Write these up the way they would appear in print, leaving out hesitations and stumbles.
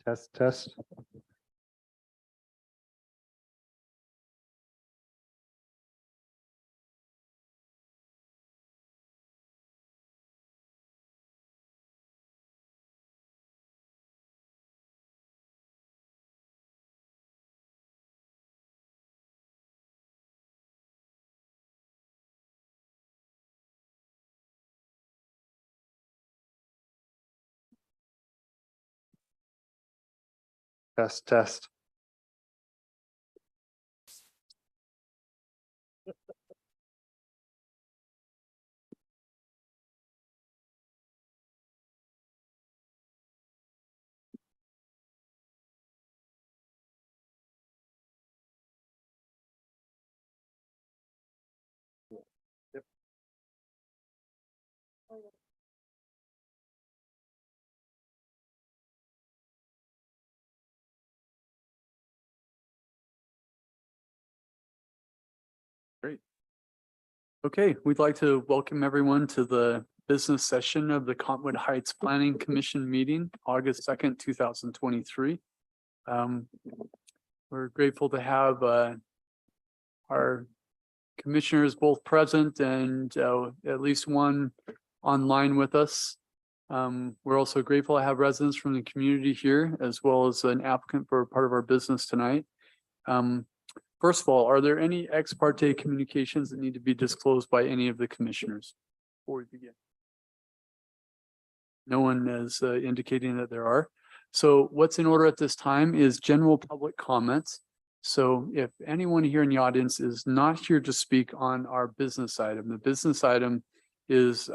Test. Test. Test. Yep. Great. Okay, we'd like to welcome everyone to the business session of the Cottonwood Heights Planning Commission meeting, August 2nd, 2023. We're grateful to have our commissioners both present and at least one online with us. We're also grateful to have residents from the community here, as well as an applicant for part of our business tonight. First of all, are there any ex parte communications that need to be disclosed by any of the commissioners before we begin? No one is indicating that there are. So what's in order at this time is general public comments. So if anyone here in the audience is not here to speak on our business item, the business item is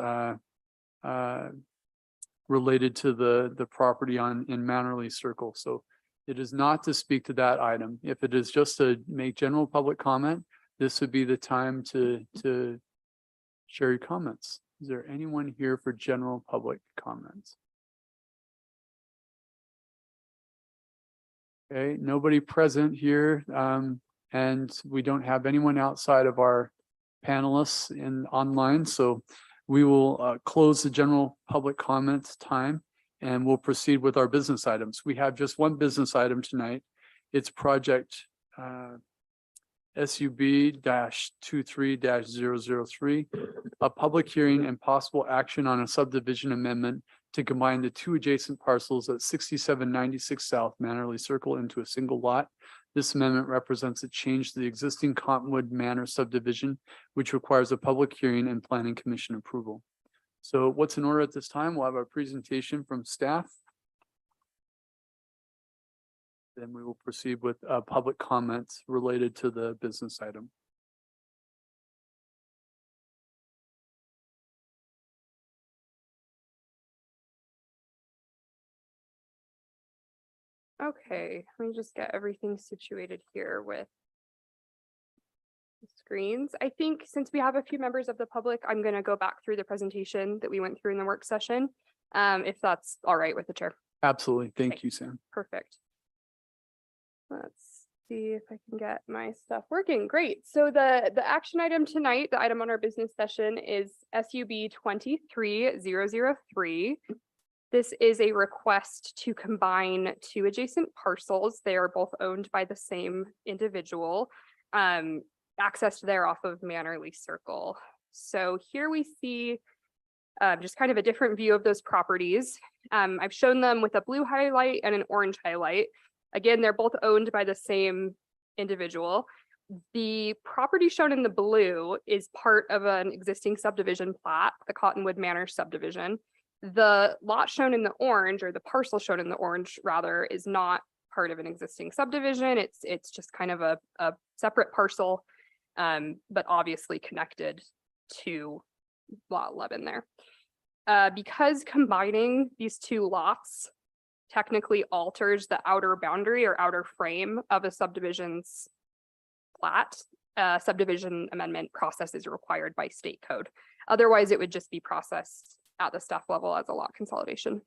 related to the property in Mannerly Circle. So it is not to speak to that item. If it is just to make general public comment, this would be the time to share your comments. Is there anyone here for general public comments? Okay, nobody present here, and we don't have anyone outside of our panelists online. So we will close the general public comments time and we'll proceed with our business items. We have just one business item tonight. It's project SUB-23-003, a public hearing and possible action on a subdivision amendment to combine the two adjacent parcels at 6796 South Mannerly Circle into a single lot. This amendment represents a change to the existing Cottonwood Manor subdivision, which requires a public hearing and planning commission approval. So what's in order at this time? We'll have a presentation from staff. Then we will proceed with public comments related to the business item. Okay, let me just get everything situated here with the screens. I think since we have a few members of the public, I'm going to go back through the presentation that we went through in the work session, if that's all right with the chair. Absolutely. Thank you, Sam. Perfect. Let's see if I can get my stuff working. Great. So the action item tonight, the item on our business session is SUB-23-003. This is a request to combine two adjacent parcels. They are both owned by the same individual, accessed there off of Mannerly Circle. So here we see just kind of a different view of those properties. I've shown them with a blue highlight and an orange highlight. Again, they're both owned by the same individual. The property shown in the blue is part of an existing subdivision plat, the Cottonwood Manor subdivision. The lot shown in the orange, or the parcel shown in the orange rather, is not part of an existing subdivision. It's just kind of a separate parcel, but obviously connected to lot 11 there. Because combining these two lots technically alters the outer boundary or outer frame of a subdivision's plat, subdivision amendment process is required by state code. Otherwise, it would just be processed at the staff level as a lot consolidation.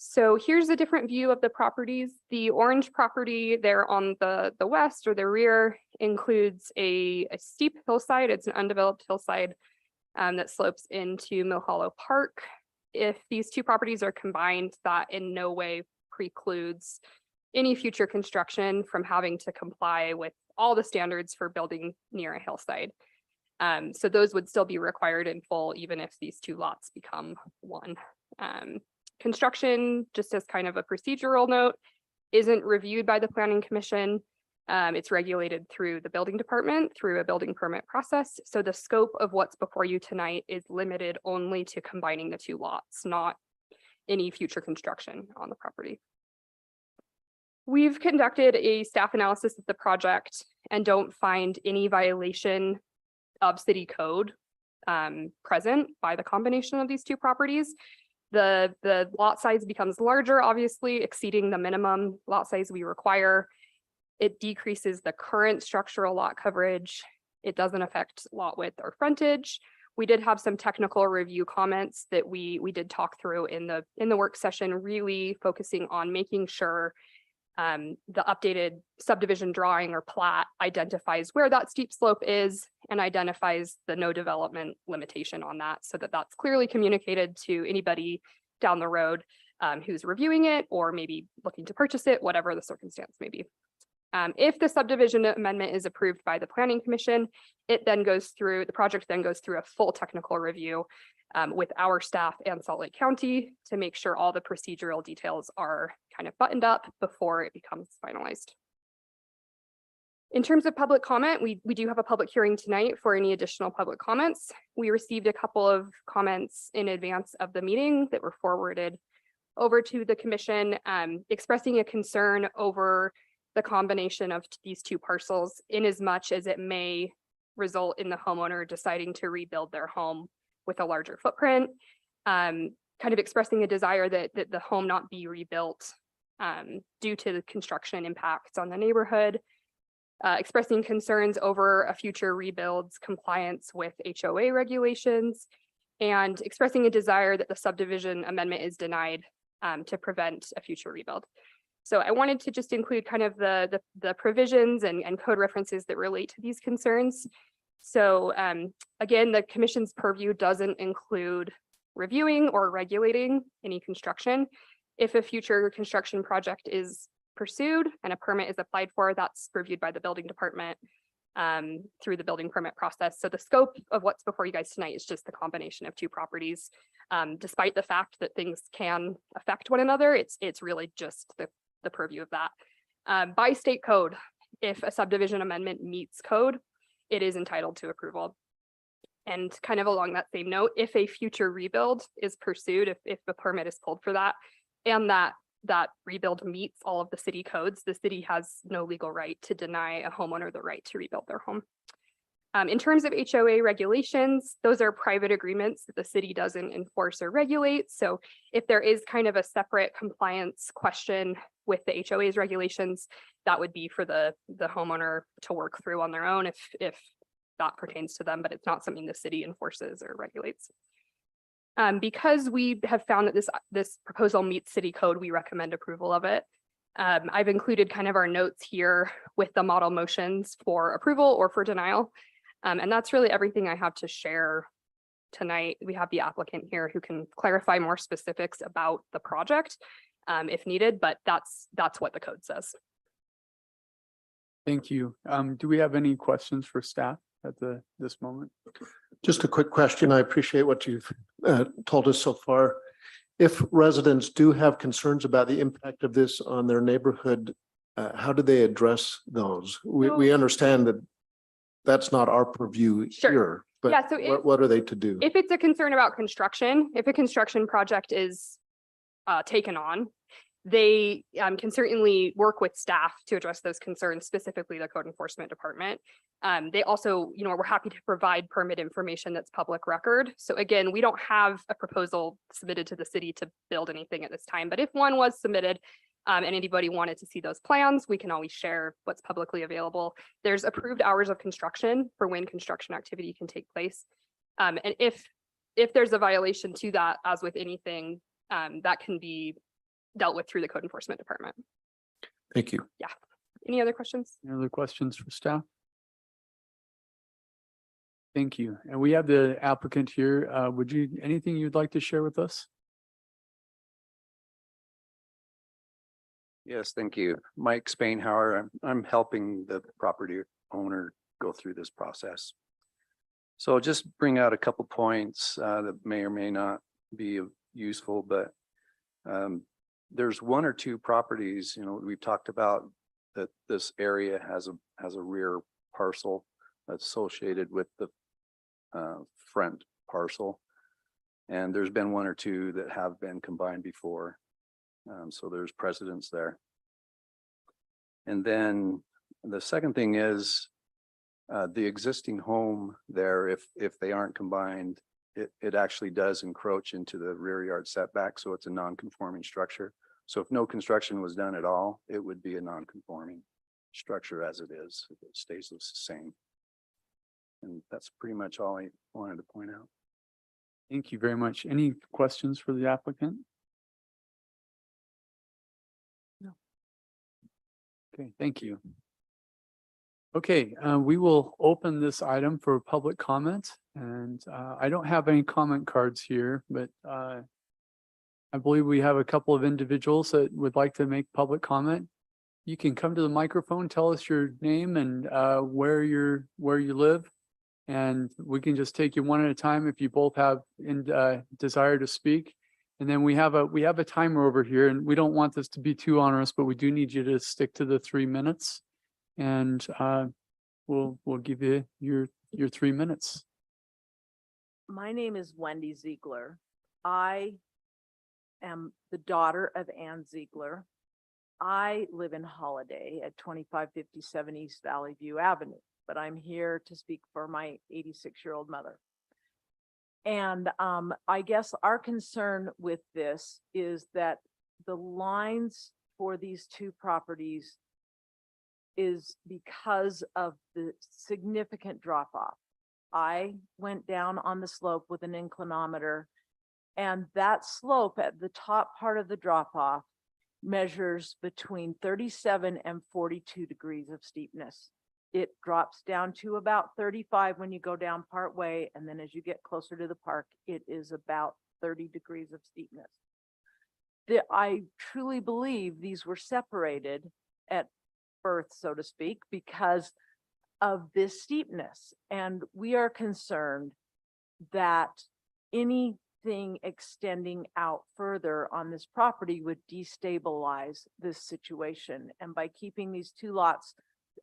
So here's a different view of the properties. The orange property there on the west or the rear includes a steep hillside. It's an undeveloped hillside that slopes into Mill Hollow Park. If these two properties are combined, that in no way precludes any future construction from having to comply with all the standards for building near a hillside. So those would still be required in full, even if these two lots become one. Construction, just as kind of a procedural note, isn't reviewed by the Planning Commission. It's regulated through the building department through a building permit process. So the scope of what's before you tonight is limited only to combining the two lots, not any future construction on the property. We've conducted a staff analysis of the project and don't find any violation of city code present by the combination of these two properties. The lot size becomes larger, obviously exceeding the minimum lot size we require. It decreases the current structural lot coverage. It doesn't affect lot width or frontage. We did have some technical review comments that we did talk through in the work session, really focusing on making sure the updated subdivision drawing or plat identifies where that steep slope is and identifies the no development limitation on that, so that that's clearly communicated to anybody down the road who's reviewing it or maybe looking to purchase it, whatever the circumstance may be. If the subdivision amendment is approved by the Planning Commission, the project then goes through a full technical review with our staff and Salt Lake County to make sure all the procedural details are kind of buttoned up before it becomes finalized. In terms of public comment, we do have a public hearing tonight for any additional public comments. We received a couple of comments in advance of the meeting that were forwarded over to the commission, expressing a concern over the combination of these two parcels, in as much as it may result in the homeowner deciding to rebuild their home with a larger footprint, kind of expressing a desire that the home not be rebuilt due to the construction impacts on the neighborhood, expressing concerns over a future rebuild's compliance with HOA regulations, and expressing a desire that the subdivision amendment is denied to prevent a future rebuild. So I wanted to just include kind of the provisions and code references that relate to these concerns. So again, the commission's purview doesn't include reviewing or regulating any construction. If a future construction project is pursued and a permit is applied for, that's reviewed by the building department through the building permit process. So the scope of what's before you guys tonight is just the combination of two properties. Despite the fact that things can affect one another, it's really just the purview of that. By state code, if a subdivision amendment meets code, it is entitled to approval. And kind of along that same note, if a future rebuild is pursued, if the permit is pulled for that, and that rebuild meets all of the city codes, the city has no legal right to deny a homeowner the right to rebuild their home. In terms of HOA regulations, those are private agreements that the city doesn't enforce or regulate. So if there is kind of a separate compliance question with the HOA's regulations, that would be for the homeowner to work through on their own if that pertains to them, but it's not something the city enforces or regulates. Because we have found that this proposal meets city code, we recommend approval of it. I've included kind of our notes here with the model motions for approval or for denial. And that's really everything I have to share tonight. We have the applicant here who can clarify more specifics about the project if needed, but that's what the code says. Thank you. Do we have any questions for staff at this moment? Just a quick question. I appreciate what you've told us so far. If residents do have concerns about the impact of this on their neighborhood, how do they address those? We understand that that's not our purview here, but yeah, so what are they to do? If it's a concern about construction, if a construction project is taken on, they can certainly work with staff to address those concerns, specifically the code enforcement department. They also, we're happy to provide permit information that's public record. So again, we don't have a proposal submitted to the city to build anything at this time, but if one was submitted and anybody wanted to see those plans, we can always share what's publicly available. There's approved hours of construction for when construction activity can take place. And if there's a violation to that, as with anything, that can be dealt with through the code enforcement department. Thank you. Any other questions? Any other questions for staff? Thank you. And we have the applicant here. Anything you'd like to share with us? Yes, thank you. Mike Spainhauer. I'm helping the property owner go through this process. So I'll just bring out a couple points that may or may not be useful, but there's one or two properties, we've talked about that this area has a rear parcel that's associated with the front parcel. And there's been one or two that have been combined before. So there's precedence there. And then the second thing is the existing home there, if they aren't combined, it actually does encroach into the rear yard setback. So it's a non-conforming structure. So if no construction was done at all, it would be a non-conforming structure as it is. If it stays the same. And that's pretty much all I wanted to point out. Thank you very much. Any questions for the applicant? No. Okay, thank you. Okay, we will open this item for public comment, and I don't have any comment cards here, but I believe we have a couple of individuals that would like to make public comment. You can come to the microphone, tell us your name and where you live, and we can just take you one at a time if you both have desire to speak. And then we have a timer over here, and we don't want this to be too onerous, but we do need you to stick to the 3 minutes. And we'll give you your 3 minutes. My name is Wendy Ziegler. I am the daughter of Ann Ziegler. I live in Holiday at 2557 East Valley View Avenue, but I'm here to speak for my 86-year-old mother. And I guess our concern with this is that the lines for these two properties is because of the significant drop off. I went down on the slope with an inclinometer, and that slope at the top part of the drop off measures between 37 and 42 degrees of steepness. It drops down to about 35 when you go down part way, and then as you get closer to the park, it is about 30 degrees of steepness. I truly believe these were separated at birth, so to speak, because of this steepness. And we are concerned that anything extending out further on this property would destabilize this situation. And by keeping these two lots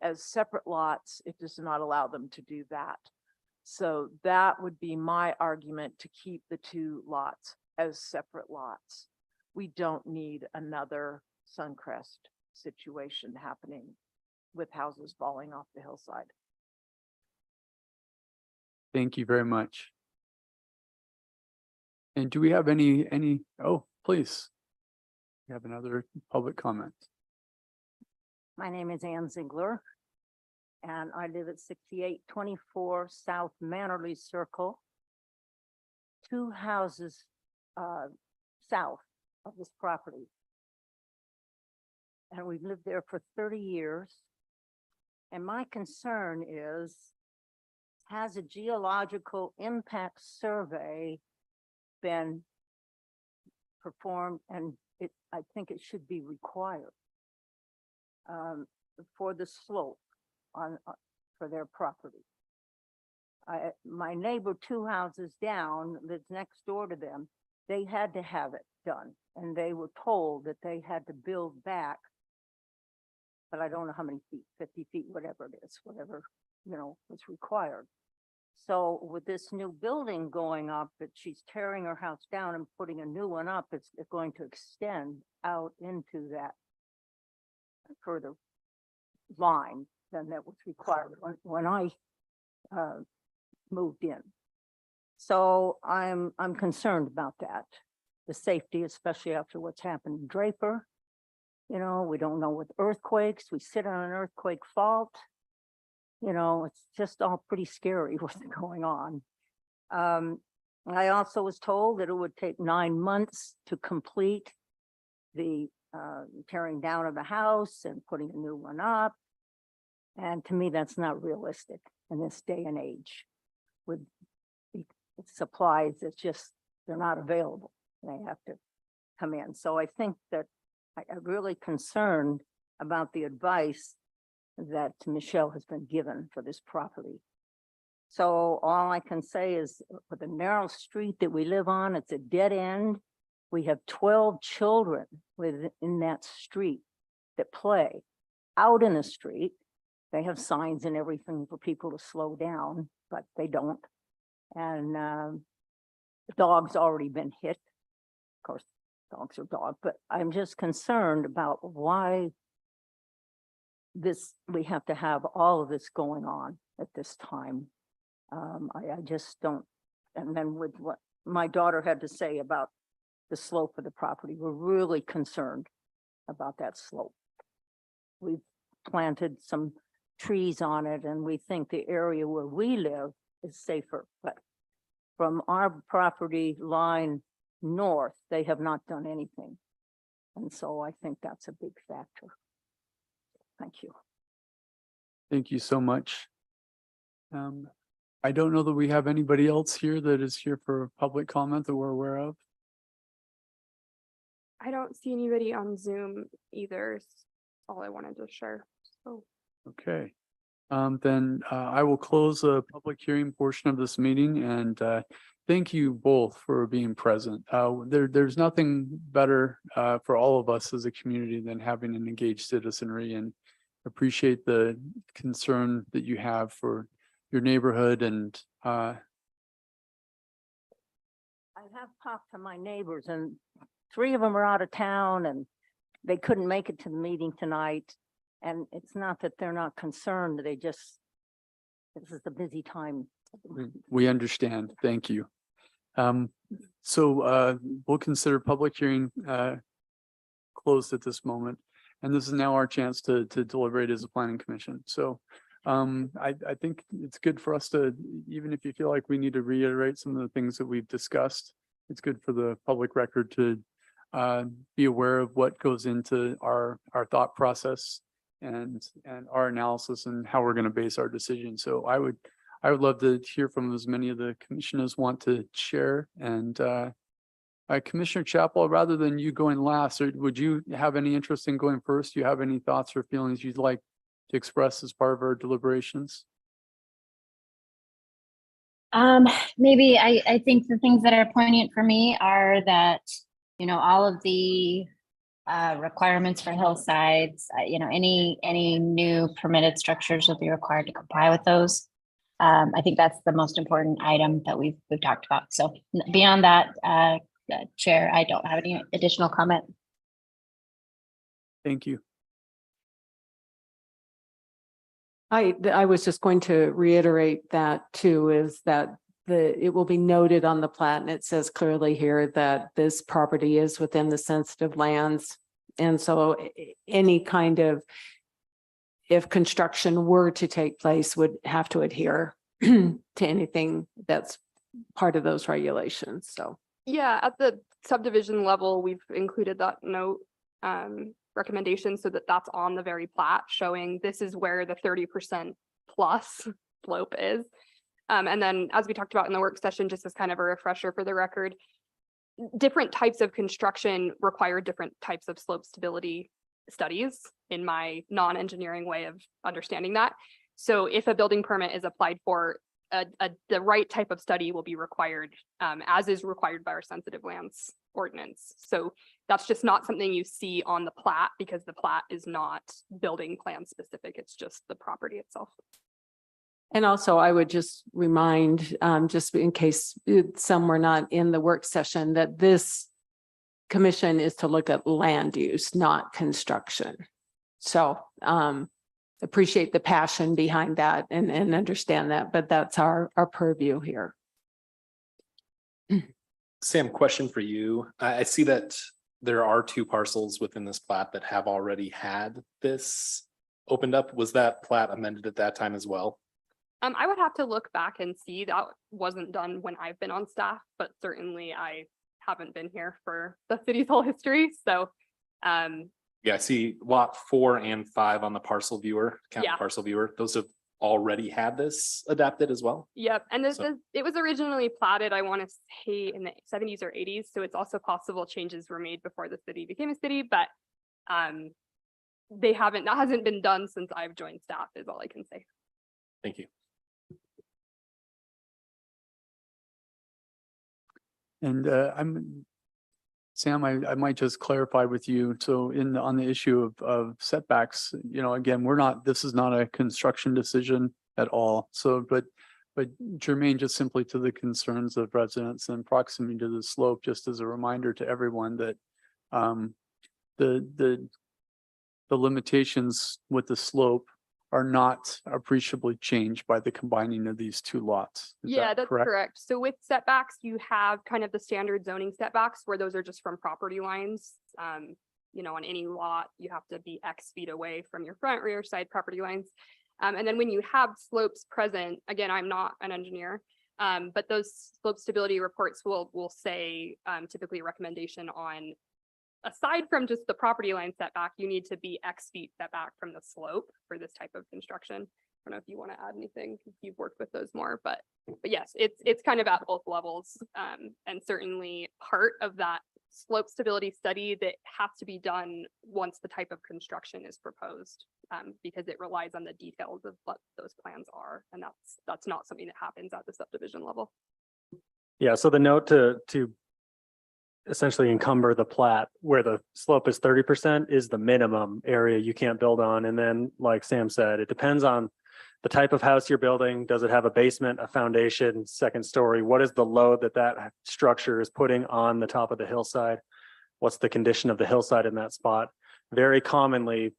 as separate lots, it does not allow them to do that. So that would be my argument, to keep the two lots as separate lots. We don't need another Suncrest situation happening with houses falling off the hillside. Thank you very much. And do we have any, oh, please. We have another public comment. My name is Ann Ziegler, and I live at 6824 South Mannerly Circle, 2 houses south of this property. And we've lived there for 30 years. And my concern is, has a geological impact survey been performed? And I think it should be required for the slope for their property. My neighbor 2 houses down that's next door to them, they had to have it done, and they were told that they had to build back, but I don't know how many feet, 50 feet, whatever it is, whatever, was required. So with this new building going up, that she's tearing her house down and putting a new one up, it's going to extend out into that further line than that was required when I moved in. So I'm concerned about that, the safety, especially after what's happened in Draper. We don't know with earthquakes. We sit on an earthquake fault. It's just all pretty scary what's going on. I also was told that it would take 9 months to complete the tearing down of the house and putting a new one up. And to me, that's not realistic in this day and age with the supplies. It's just, they're not available. They have to come in. So I think that I'm really concerned about the advice that Michelle has been given for this property. So all I can say is with the narrow street that we live on, it's a dead end. We have 12 children within that street that play out in the street. They have signs and everything for people to slow down, but they don't. And the dog's already been hit. Of course, dogs are dogs, but I'm just concerned about why we have to have all of this going on at this time. I just don't, and then with what my daughter had to say about the slope of the property, we're really concerned about that slope. We've planted some trees on it and we think the area where we live is safer, but from our property line north, they have not done anything. And so I think that's a big factor. Thank you. Thank you so much. I don't know that we have anybody else here that is here for public comment that we're aware of. I don't see anybody on Zoom either. Is all I wanted to share. So Okay. Then I will close the public hearing portion of this meeting and thank you both for being present. There's nothing better for all of us as a community than having an engaged citizenry, and appreciate the concern that you have for your neighborhood. And I have talked to my neighbors and 3 of them are out of town and they couldn't make it to the meeting tonight. And it's not that they're not concerned, this is a busy time. we understand. Thank you. So we'll consider public hearing closed at this moment. And this is now our chance to deliberate as a planning commission. So I think it's good for us to, even if you feel like we need to reiterate some of the things that we've discussed, it's good for the public record to be aware of what goes into our thought process and our analysis and how we're going to base our decision. So I would love to hear from as many of the commissioners want to share. And Commissioner Chappell, rather than you going last, would you have any interest in going first? Do you have any thoughts or feelings you'd like to express as part of our deliberations? Maybe I think the things that are poignant for me are that, all of the requirements for hillsides, any new permitted structures will be required to comply with those. I think that's the most important item that we've talked about. So beyond that, Chair, I don't have any additional comment. Thank you. I was just going to reiterate that too, is that it will be noted on the plat, and it says clearly here that this property is within the sensitive lands. And so any kind of, if construction were to take place, would have to adhere to anything that's part of those regulations. So yeah, at the subdivision level, we've included that note recommendation so that that's on the very plat showing this is where the 30% plus slope is. And then as we talked about in the work session, just as kind of a refresher for the record, different types of construction require different types of slope stability studies in my non-engineering way of understanding that. So if a building permit is applied for, the right type of study will be required, as is required by our sensitive lands ordinance. So that's just not something you see on the plat because the plat is not building plan specific. It's just the property itself. and also I would just remind, just in case some were not in the work session, that this commission is to look at land use, not construction. So appreciate the passion behind that and understand that, but that's our purview here. Sam, question for you. I see that there are 2 parcels within this plat that have already had this opened up. Was that plat amended at that time as well? I would have to look back and see. That wasn't done when I've been on staff, but certainly I haven't been here for the city's whole history. So Yeah, I see lot 4 and 5 on the parcel viewer, Yeah. county parcel viewer. Those have already had this adapted as well. Yep, and So- it was originally platted, I want to say in the 70s or 80s, so it's also possible changes were made before the city became a city, but that hasn't been done since I've joined staff is all I can say. Thank you. And Sam, I might just clarify with you. So on the issue of setbacks, again, this is not a construction decision at all. So, but germane just simply to the concerns of residents and proximity to the slope, just as a reminder to everyone that the limitations with the slope are not appreciably changed by the combining of these two lots. Is Yeah, that that's correct? correct. So with setbacks, you have kind of the standard zoning setbacks where those are just from property lines. On any lot, you have to be X feet away from your front, rear, side property lines. And then when you have slopes present, again, I'm not an engineer, but those slope stability reports will say typically a recommendation on, aside from just the property line setback, you need to be X feet setback from the slope for this type of construction. I don't know if you want to add anything, if you've worked with those more, but yes, it's kind of at both levels. And certainly part of that slope stability study that has to be done once the type of construction is proposed, because it relies on the details of what those plans are. And that's not something that happens at the subdivision level. Yeah, so the note to essentially encumber the plat where the slope is 30% is the minimum area you can't build on. And then, like Sam said, it depends on the type of house you're building. Does it have a basement, a foundation, second story? What is the load that structure is putting on the top of the hillside? What's the condition of the hillside in that spot? Very commonly,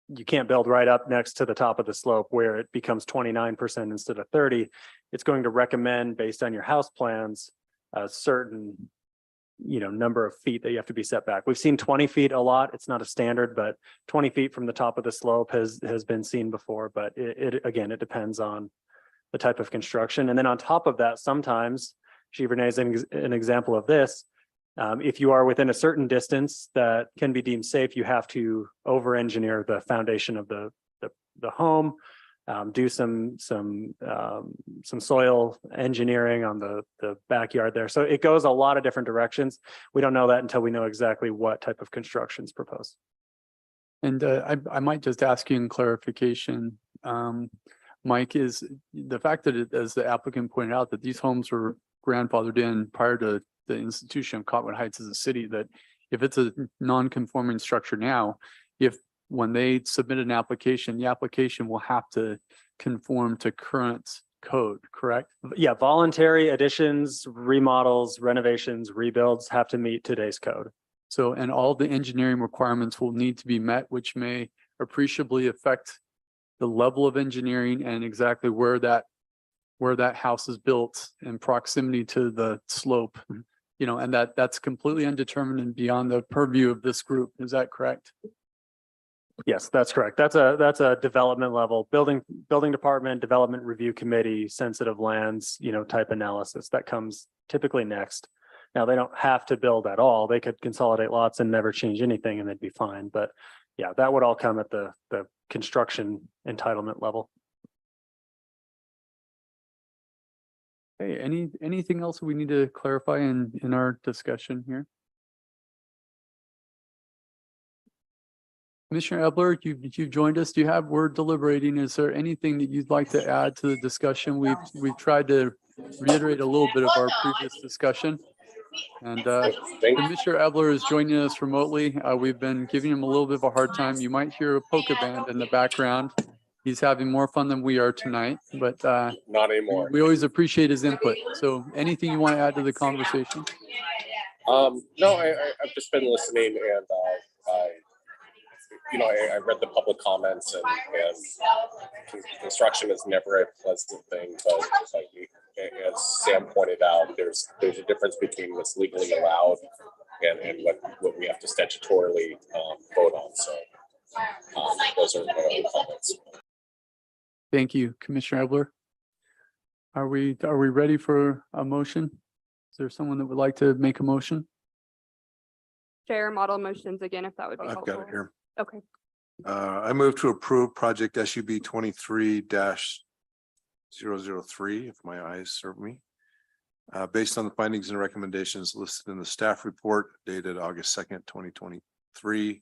you can't build right up next to the top of the slope where it becomes 29% instead of 30. It's going to recommend, based on your house plans, a certain number of feet that you have to be set back. We've seen 20 feet a lot. It's not a standard, but 20 feet from the top of the slope has been seen before. But it again, it depends on the type of construction. And then on top of that, sometimes Giverny is an example of this. If you are within a certain distance that can be deemed safe, you have to over-engineer the foundation of the home, do some soil engineering on the backyard there. So it goes a lot of different directions. We don't know that until we know exactly what type of construction is proposed. And I might just ask you in clarification, Mike, is the fact that as the applicant pointed out, that these homes were grandfathered in prior to the institution of Cottonwood Heights as a city, that if it's a non-conforming structure now, when they submit an application, the application will have to conform to current code, correct? Yeah, voluntary additions, remodels, renovations, rebuilds have to meet today's code. So, and all the engineering requirements will need to be met, which may appreciably affect the level of engineering and exactly where that house is built in proximity to the slope, and that's completely undetermined and beyond the purview of this group. Is that correct? Yes, that's correct. That's a development level, building department, development review committee, sensitive lands, type analysis that comes typically next. Now, they don't have to build at all. They could consolidate lots and never change anything and they'd be fine. But yeah, that would all come at the construction entitlement level. Hey, anything else we need to clarify in our discussion here? Commissioner Ebler, you've joined us. Do you have word deliberating? Is there anything that you'd like to add to the discussion? We've tried to reiterate a little bit of our previous discussion. And Commissioner Ebler is joining us remotely. We've been giving him a little bit of a hard time. You might hear a polka band in the background. He's having more fun than we are tonight, but not anymore. We always appreciate his input. So anything you want to add to the conversation? No, I've just been listening, and I read the public comments, and construction is never a pleasant thing, but as Sam pointed out, there's a difference between what's legally allowed and what we have to statutorily vote on. So those are my own comments. Thank you, Commissioner Ebler. Are we ready for a motion? Is there someone that would like to make a motion? share model motions again, if that would be I've helpful. got it here. Okay, I move to approve project SUB 23-003, if my eyes serve me. Based on the findings and recommendations listed in the staff report dated August 2nd, 2023.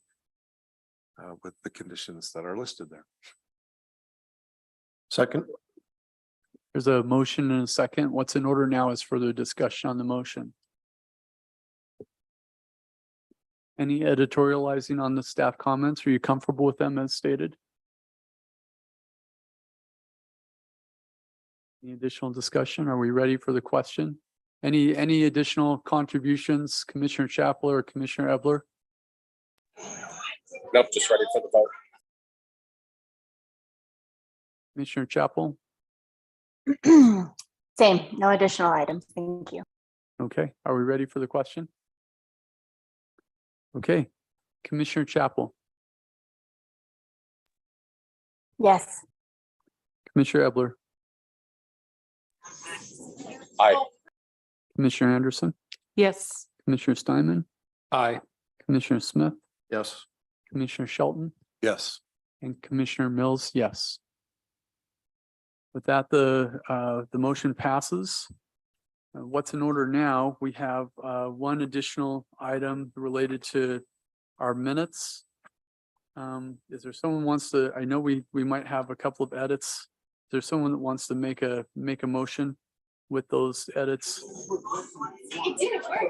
With the conditions that are listed there. Second, There's a motion and a second. What's in order now is further discussion on the motion. Any editorializing on the staff comments? Are you comfortable with them as stated? Any additional discussion? Are we ready for the question? Any additional contributions, Commissioner Chapel or Commissioner Ebler? Nope, just ready for the vote. Commissioner Chapel? Same, no additional items. Thank you. Okay, are we ready for the question? Okay, Commissioner Chapel, Yes. Commissioner Ebler, Aye. Commissioner Anderson, Yes. Commissioner Steinman, Aye. Commissioner Smith, yes. Commissioner Shelton, Yes. and Commissioner Mills, yes. With that, the motion passes. What's in order now? We have one additional item related to our minutes. Is there someone who wants to, I know we might have a couple of edits. Is there someone that wants to make a motion with those edits?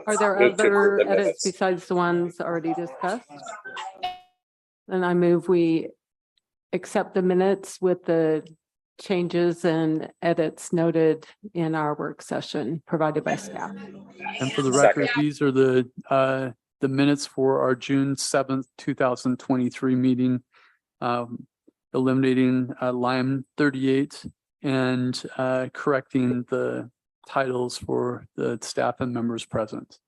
Are there Move to approve other the edits minutes. besides the ones already discussed? Then I move we accept the minutes with the changes and edits noted in our work session provided by staff. And for the record, Second. these are the minutes for our June 7th, 2023 meeting. Eliminating line 38 and correcting the titles for the staff and members present.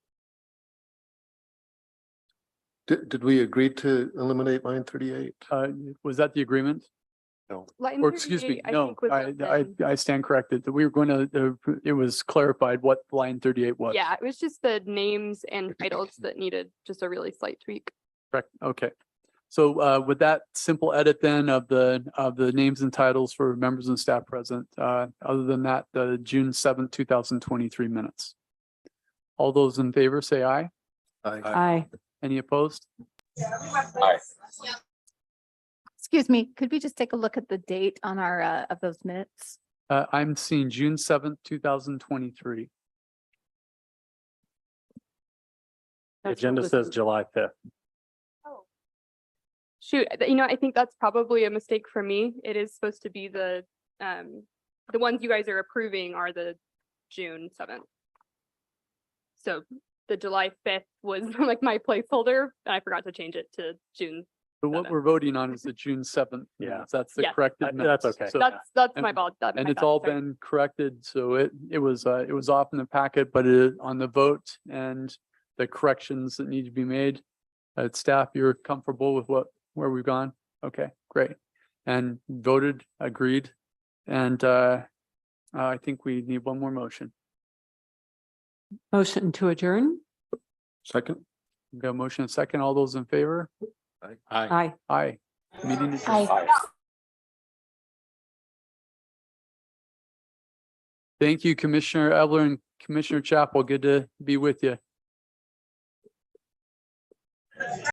Did we agree to eliminate line 38? Was that the agreement? line Or excuse 38, me, I no, think was left in. I stand corrected that we were going to, it was clarified what line 38 was. Yeah, it was just the names and titles that needed just a really slight tweak. Correct, okay. So with that simple edit then of the names and titles for members and staff present, other than that, the June 7th, 2023 minutes. All those in favor say aye. Aye. Any opposed? Aye. Excuse me, could we just take a look at the date on our, of those minutes? I'm seeing June 7th, 2023. The agenda says July 5th. Shoot, I think that's probably a mistake for me. It is supposed to be the ones you guys are approving are the June 7th. So the July 5th was like my placeholder, and I forgot to change it to June. But what 7th. we're voting on is the June 7th. Yeah. minutes. That's the Yes. corrected. That's minutes. okay. So- That's and- my fault. And it's all been corrected, so it was off in the packet, but on the vote and the corrections that need to be made. Staff, you're comfortable with where we've gone? Okay, great. And voted, agreed. And I think we need one more motion. Motion to adjourn? Second? We've got a motion and a second. All those in favor? Aye. Aye. Aye. Meeting adjourned. Aye. Aye. Thank you, Commissioner Evler and Commissioner Chapel. Good to be with you.